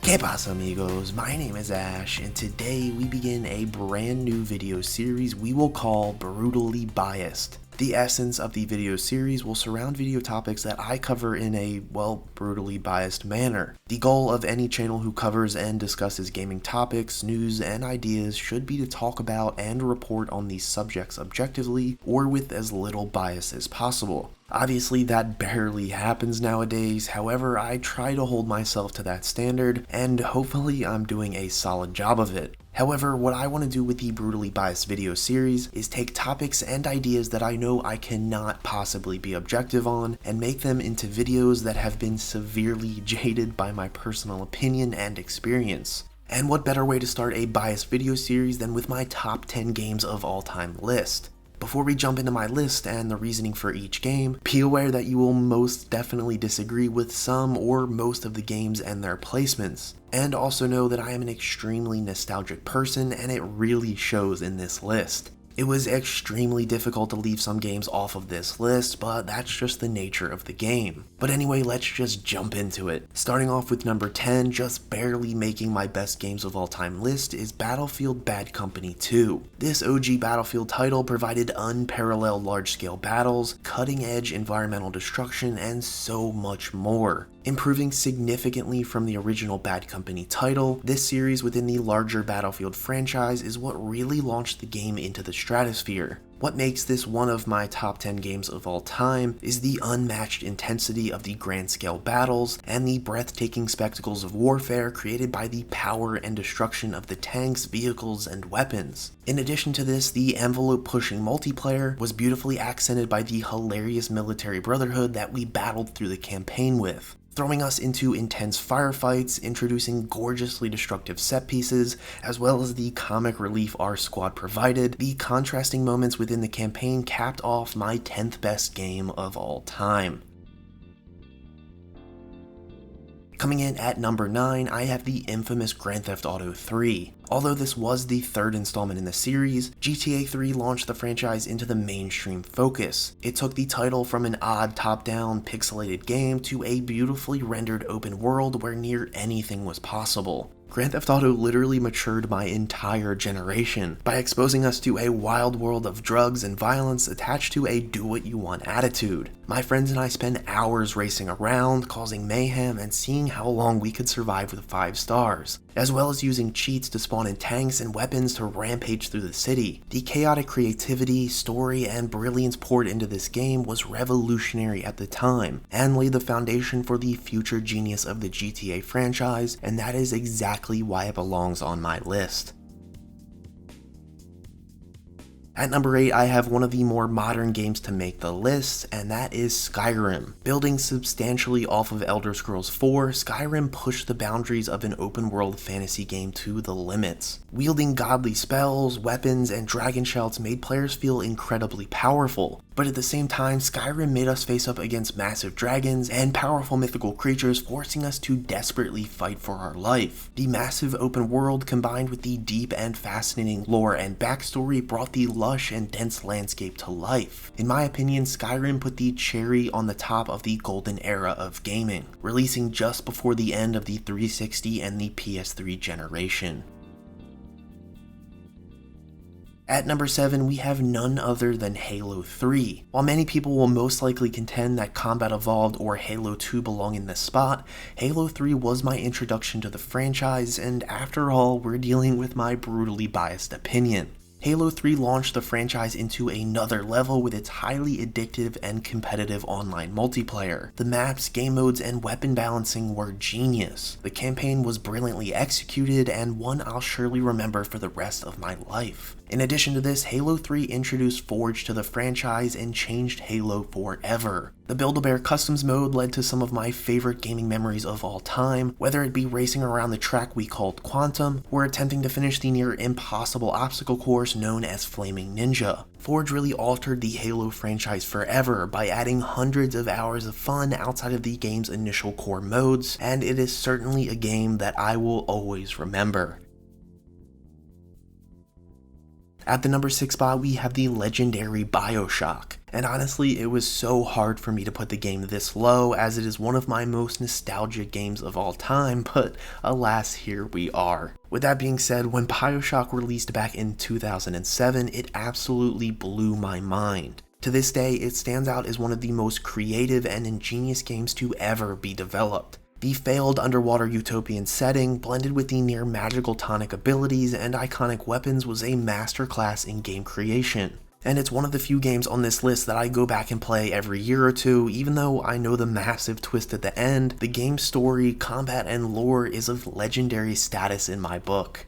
¿Qué pasa, amigos? My name is Ash, and today we begin a brand new video series we will call Brutally Biased. The essence of the video series will surround video topics that I cover in a, well, brutally biased manner. The goal of any channel who covers and discusses gaming topics, news, and ideas should be to talk about and report on these subjects objectively or with as little bias as possible. Obviously, that barely happens nowadays, however, I try to hold myself to that standard, and hopefully I'm doing a solid job of it. However, what I want to do with the Brutally Biased video series is take topics and ideas that I know I cannot possibly be objective on, and make them into videos that have been severely jaded by my personal opinion and experience. And what better way to start a biased video series than with my top 10 games of all time list. Before we jump into my list and the reasoning for each game, be aware that you will most definitely disagree with some or most of the games and their placements. And also know that I am an extremely nostalgic person and it really shows in this list. It was extremely difficult to leave some games off of this list, but that's just the nature of the game. But anyway, let's just jump into it. Starting off with number 10, just barely making my best games of all time list, is Battlefield Bad Company 2. This OG Battlefield title provided unparalleled large-scale battles, cutting-edge environmental destruction, and so much more. Improving significantly from the original Bad Company title, this series within the larger Battlefield franchise is what really launched the game into the stratosphere. What makes this one of my top 10 games of all time is the unmatched intensity of the grand scale battles and the breathtaking spectacles of warfare created by the power and destruction of the tanks, vehicles, and weapons. In addition to this, the envelope-pushing multiplayer was beautifully accented by the hilarious military brotherhood that we battled through the campaign with, throwing us into intense firefights, introducing gorgeously destructive set pieces, as well as the comic relief our squad provided. The contrasting moments within the campaign capped off my 10th best game of all time. Coming in at number 9, I have the infamous Grand Theft Auto 3. Although this was the third installment in the series, GTA 3 launched the franchise into the mainstream focus. It took the title from an odd top-down, pixelated game to a beautifully rendered open world where near anything was possible. Grand Theft Auto literally matured my entire generation by exposing us to a wild world of drugs and violence attached to a do-what-you-want attitude. My friends and I spent hours racing around, causing mayhem, and seeing how long we could survive with 5 stars, as well as using cheats to spawn in tanks and weapons to rampage through the city. The chaotic creativity, story, and brilliance poured into this game was revolutionary at the time, and laid the foundation for the future genius of the GTA franchise, and that is exactly why it belongs on my list. At number 8, I have one of the more modern games to make the list, and that is Skyrim. Building substantially off of Elder Scrolls 4, Skyrim pushed the boundaries of an open-world fantasy game to the limits. Wielding godly spells, weapons, and dragon shouts made players feel incredibly powerful. But at the same time, Skyrim made us face up against massive dragons and powerful mythical creatures, forcing us to desperately fight for our life. The massive open world combined with the deep and fascinating lore and backstory brought the lush and dense landscape to life. In my opinion, Skyrim put the cherry on the top of the golden era of gaming, releasing just before the end of the 360 and the PS3 generation. At number 7, we have none other than Halo 3. While many people will most likely contend that Combat Evolved or Halo 2 belong in this spot, Halo 3 was my introduction to the franchise, and after all, we're dealing with my brutally biased opinion. Halo 3 launched the franchise into another level with its highly addictive and competitive online multiplayer. The maps, game modes, and weapon balancing were genius. The campaign was brilliantly executed and one I'll surely remember for the rest of my life. In addition to this, Halo 3 introduced Forge to the franchise and changed Halo forever. The Build-A-Bear Customs mode led to some of my favorite gaming memories of all time, whether it be racing around the track we called Quantum, or attempting to finish the near impossible obstacle course known as Flaming Ninja. Forge really altered the Halo franchise forever by adding hundreds of hours of fun outside of the game's initial core modes, and it is certainly a game that I will always remember. At the number 6 spot, we have the legendary Bioshock. And honestly, it was so hard for me to put the game this low, as it is one of my most nostalgic games of all time, but alas, here we are. With that being said, when Bioshock released back in 2007, it absolutely blew my mind. To this day, it stands out as one of the most creative and ingenious games to ever be developed. The failed underwater utopian setting, blended with the near magical tonic abilities and iconic weapons, was a masterclass in game creation. And it's one of the few games on this list that I go back and play every year or two, even though I know the massive twist at the end. The game's story, combat, and lore is of legendary status in my book.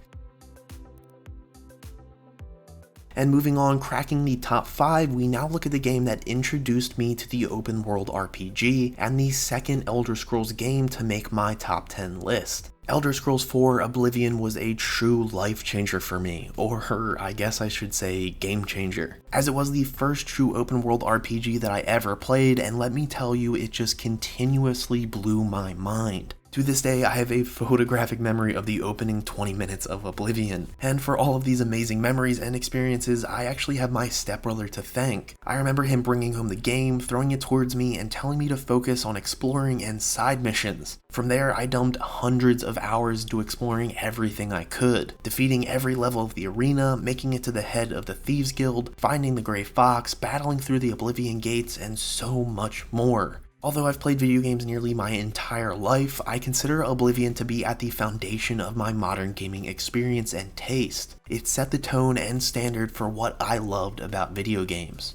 And moving on, cracking the top 5, we now look at the game that introduced me to the open world RPG, and the second Elder Scrolls game to make my top 10 list. Elder Scrolls 4 Oblivion was a true life changer for me, or I guess I should say game changer, as it was the first true open world RPG that I ever played, and let me tell you, it just continuously blew my mind. To this day, I have a photographic memory of the opening 20 minutes of Oblivion, and for all of these amazing memories and experiences, I actually have my stepbrother to thank. I remember him bringing home the game, throwing it towards me, and telling me to focus on exploring and side missions. From there, I dumped hundreds of hours into exploring everything I could, defeating every level of the arena, making it to the head of the Thieves Guild, finding the Grey Fox, battling through the Oblivion Gates, and so much more. Although I've played video games nearly my entire life, I consider Oblivion to be at the foundation of my modern gaming experience and taste. It set the tone and standard for what I loved about video games.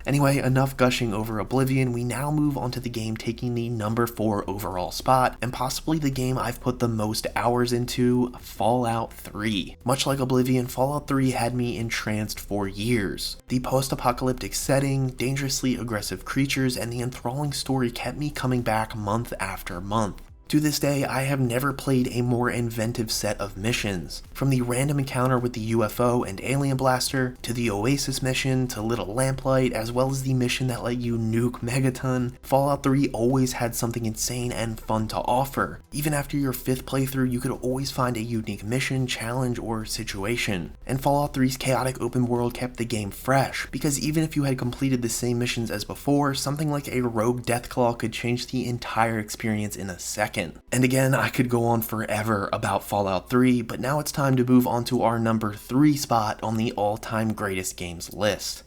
Anyway, enough gushing over Oblivion, we now move on to the game taking the number 4 overall spot, and possibly the game I've put the most hours into, Fallout 3. Much like Oblivion, Fallout 3 had me entranced for years. The post-apocalyptic setting, dangerously aggressive creatures, and the enthralling story kept me coming back month after month. To this day, I have never played a more inventive set of missions. From the random encounter with the UFO and alien blaster, to the Oasis mission, to Little Lamplight, as well as the mission that let you nuke Megaton, Fallout 3 always had something insane and fun to offer. Even after your 5th playthrough, you could always find a unique mission, challenge, or situation. And Fallout 3's chaotic open world kept the game fresh, because even if you had completed the same missions as before, something like a rogue Deathclaw could change the entire experience in a second. And again, I could go on forever about Fallout 3, but now it's time to move on to our number 3 spot on the all-time greatest games list.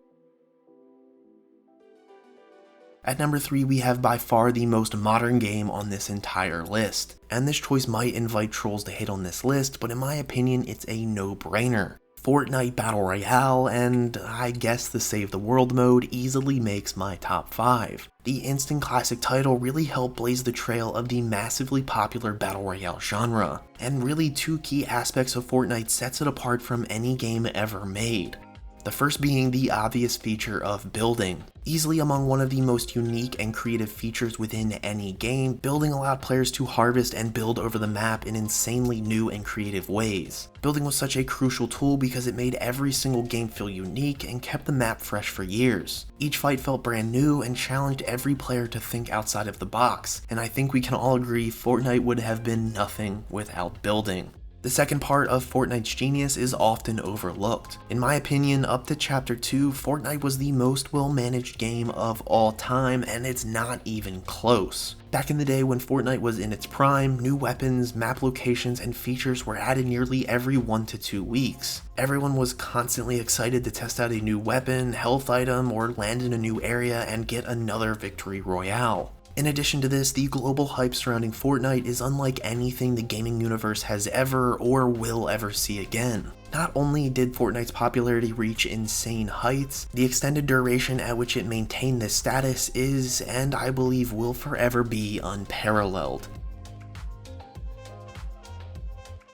At number 3, we have by far the most modern game on this entire list. And this choice might invite trolls to hate on this list, but in my opinion, it's a no-brainer. Fortnite Battle Royale, and I guess the Save the World mode easily makes my top 5. The instant classic title really helped blaze the trail of the massively popular Battle Royale genre, and really 2 key aspects of Fortnite sets it apart from any game ever made. The first being the obvious feature of building. Easily among one of the most unique and creative features within any game, building allowed players to harvest and build over the map in insanely new and creative ways. Building was such a crucial tool because it made every single game feel unique and kept the map fresh for years. Each fight felt brand new and challenged every player to think outside of the box, and I think we can all agree Fortnite would have been nothing without building. The second part of Fortnite's genius is often overlooked. In my opinion, up to Chapter 2, Fortnite was the most well-managed game of all time, and it's not even close. Back in the day when Fortnite was in its prime, new weapons, map locations, and features were added nearly every 1 to 2 weeks. Everyone was constantly excited to test out a new weapon, health item, or land in a new area and get another victory royale. In addition to this, the global hype surrounding Fortnite is unlike anything the gaming universe has ever or will ever see again. Not only did Fortnite's popularity reach insane heights, the extended duration at which it maintained this status is, and I believe will forever be, unparalleled.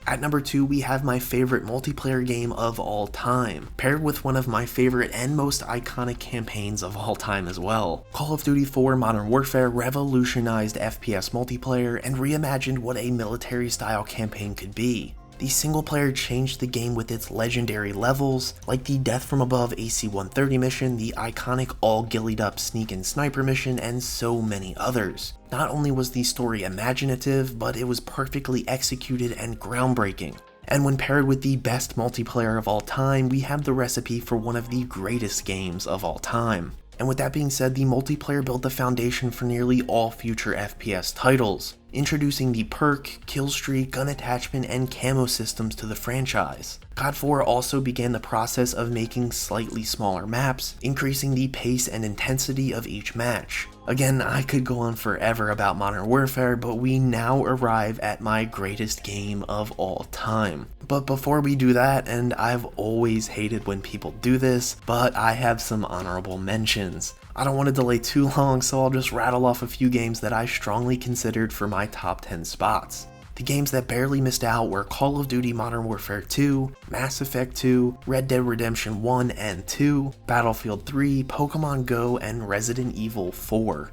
At number 2, we have my favorite multiplayer game of all time, paired with one of my favorite and most iconic campaigns of all time as well. Call of Duty 4 Modern Warfare revolutionized FPS multiplayer and reimagined what a military-style campaign could be. The single player changed the game with its legendary levels, like the Death from Above AC-130 mission, the iconic all gillied up sneak and sniper mission, and so many others. Not only was the story imaginative, but it was perfectly executed and groundbreaking. And when paired with the best multiplayer of all time, we have the recipe for one of the greatest games of all time. And with that being said, the multiplayer built the foundation for nearly all future FPS titles, introducing the perk, killstreak, gun attachment, and camo systems to the franchise. COD 4 also began the process of making slightly smaller maps, increasing the pace and intensity of each match. Again, I could go on forever about Modern Warfare, but we now arrive at my greatest game of all time. But before we do that, and I've always hated when people do this, but I have some honorable mentions. I don't want to delay too long, so I'll just rattle off a few games that I strongly considered for my top 10 spots. The games that barely missed out were Call of Duty Modern Warfare 2, Mass Effect 2, Red Dead Redemption 1 and 2, Battlefield 3, Pokemon Go, and Resident Evil 4.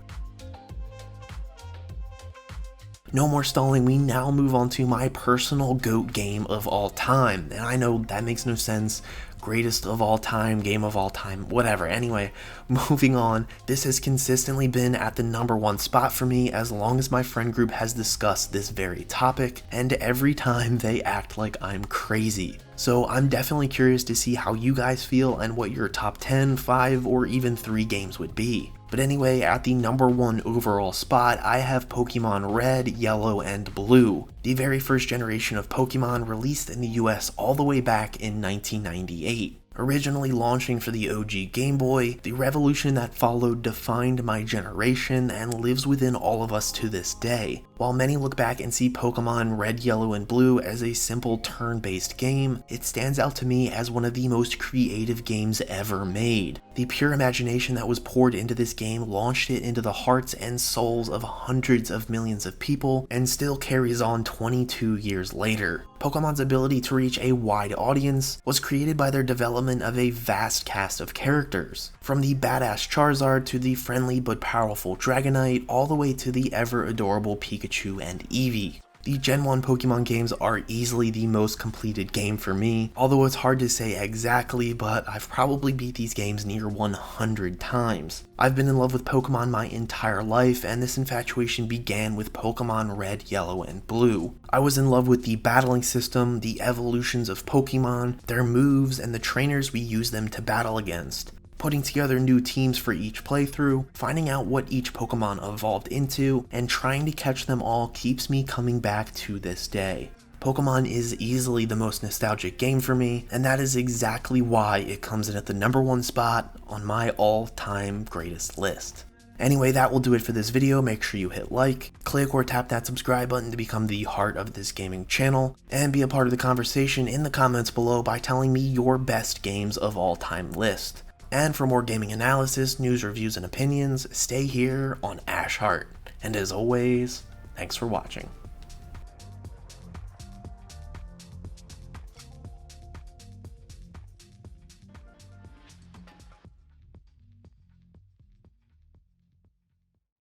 No more stalling, we now move on to my personal GOAT game of all time. And I know that makes no sense. Greatest of all time, game of all time, whatever. Anyway, moving on, this has consistently been at the #1 spot for me as long as my friend group has discussed this very topic, and every time they act like I'm crazy. So I'm definitely curious to see how you guys feel and what your top 10, 5, or even 3 games would be. But anyway, at the #1 overall spot, I have Pokemon Red, Yellow, and Blue, the very first generation of Pokemon released in the US all the way back in 1998. Originally launching for the OG Game Boy, the revolution that followed defined my generation and lives within all of us to this day. While many look back and see Pokemon Red, Yellow, and Blue as a simple turn-based game, it stands out to me as one of the most creative games ever made. The pure imagination that was poured into this game launched it into the hearts and souls of hundreds of millions of people and still carries on 22 years later. Pokemon's ability to reach a wide audience was created by their development of a vast cast of characters, from the badass Charizard to the friendly but powerful Dragonite, all the way to the ever adorable Pikachu and Eevee. The Gen 1 Pokemon games are easily the most completed game for me, although it's hard to say exactly, but I've probably beat these games near 100 times. I've been in love with Pokemon my entire life, and this infatuation began with Pokemon Red, Yellow, and Blue. I was in love with the battling system, the evolutions of Pokemon, their moves, and the trainers we use them to battle against. Putting together new teams for each playthrough, finding out what each Pokemon evolved into, and trying to catch them all keeps me coming back to this day. Pokemon is easily the most nostalgic game for me, and that is exactly why it comes in at the #1 spot on my all-time greatest list. Anyway, that will do it for this video. Make sure you hit like, click or tap that subscribe button to become the heart of this gaming channel, and be a part of the conversation in the comments below by telling me your best games of all time list. And for more gaming analysis, news, reviews, and opinions, stay here on Ash Heart. And as always, thanks for watching.